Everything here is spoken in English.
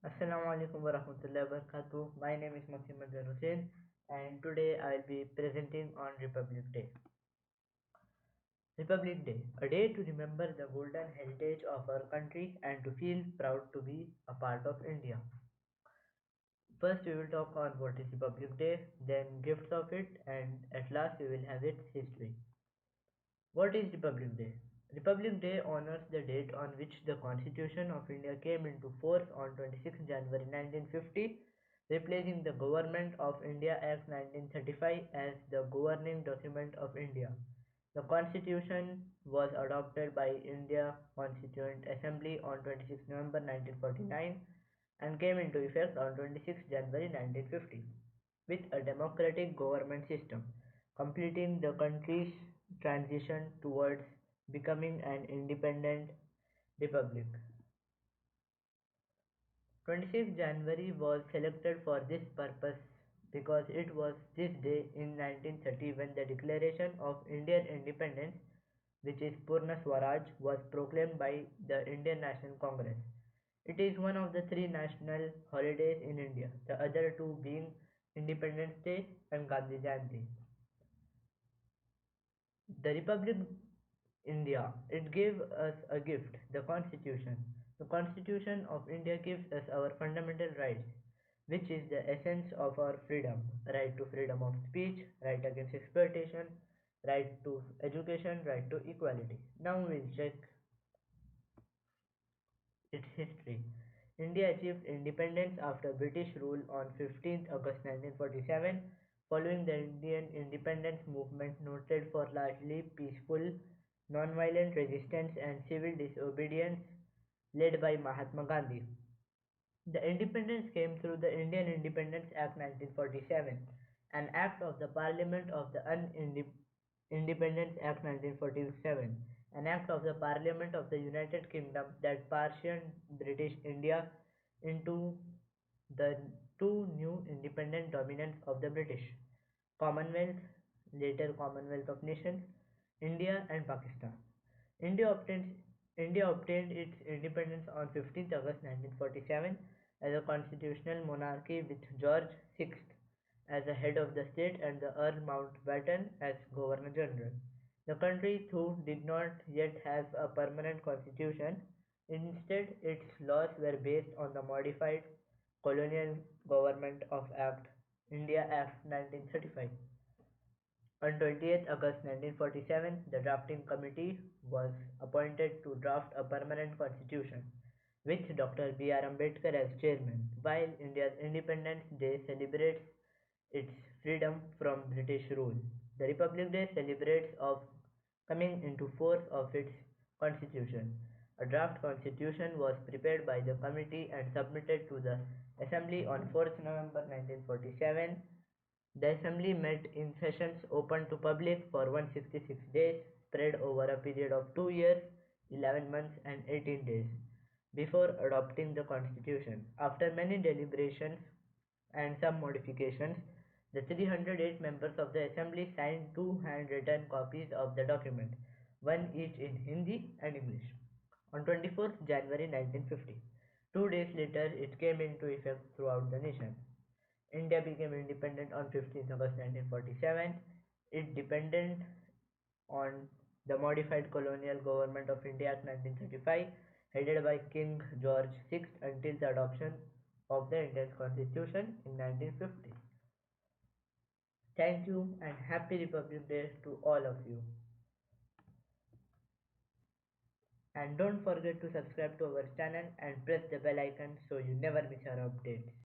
Assalamu alaikum warahmatullahi wabarakatuh. My name is Mohammed Hussein and today I will be presenting on Republic Day. Republic Day, a day to remember the golden heritage of our country and to feel proud to be a part of India. First we will talk on what is Republic Day, then gifts of it, and at last we will have its history. What is Republic Day? Republic Day honors the date on which the Constitution of India came into force on 26 January 1950, replacing the Government of India Act 1935 as the governing document of India. The Constitution was adopted by India Constituent Assembly on 26 November 1949 and came into effect on 26 January 1950 with a democratic government system, completing the country's transition towards becoming an independent republic. 26 January was selected for this purpose because it was this day in 1930 when the Declaration of Indian Independence, which is Purna Swaraj, was proclaimed by the Indian National Congress. It is one of the three national holidays in India, the other two being Independence Day and Gandhi Jayanti. The Republic India, it gave us a gift, the Constitution. The Constitution of India gives us our fundamental rights, which is the essence of our freedom. Right to freedom of speech, right against exploitation, right to education, right to equality. Now we'll check its history. India achieved independence after British rule on 15th August 1947, following the Indian independence movement noted for largely peaceful, non-violent resistance and civil disobedience led by Mahatma Gandhi. The independence came through the Indian Independence Act 1947, an act of the Parliament of the Independence Act 1947, an act of the Parliament of the United Kingdom that partitioned British India into the two new independent dominions of the British Commonwealth, later Commonwealth of Nations, India and Pakistan. India obtained, India obtained its independence on 15th August 1947 as a constitutional monarchy with George VI as the head of the state and the Earl Mountbatten as Governor General. The country, though, did not yet have a permanent constitution. Instead, its laws were based on the modified Colonial Government of Act India Act 1935. On 20th August 1947, the drafting committee was appointed to draft a permanent constitution, with Dr. B.R. Ambedkar as chairman. While India's Independence Day celebrates its freedom from British rule, the Republic Day celebrates of coming into force of its constitution. A draft constitution was prepared by the committee and submitted to the Assembly on 4th November 1947. The Assembly met in sessions open to public for 166 days, spread over a period of 2 years, 11 months, and 18 days, before adopting the Constitution. After many deliberations and some modifications, the 308 members of the Assembly signed two handwritten copies of the document, one each in Hindi and English, on 24th January 1950. 2 days later, it came into effect throughout the nation. India became independent on 15th August 1947. It depended on the modified colonial government of India Act 1935, headed by King George VI until the adoption of the Indian Constitution in 1950. Thank you and Happy Republic Day to all of you. And don't forget to subscribe to our channel and press the bell icon so you never miss our updates.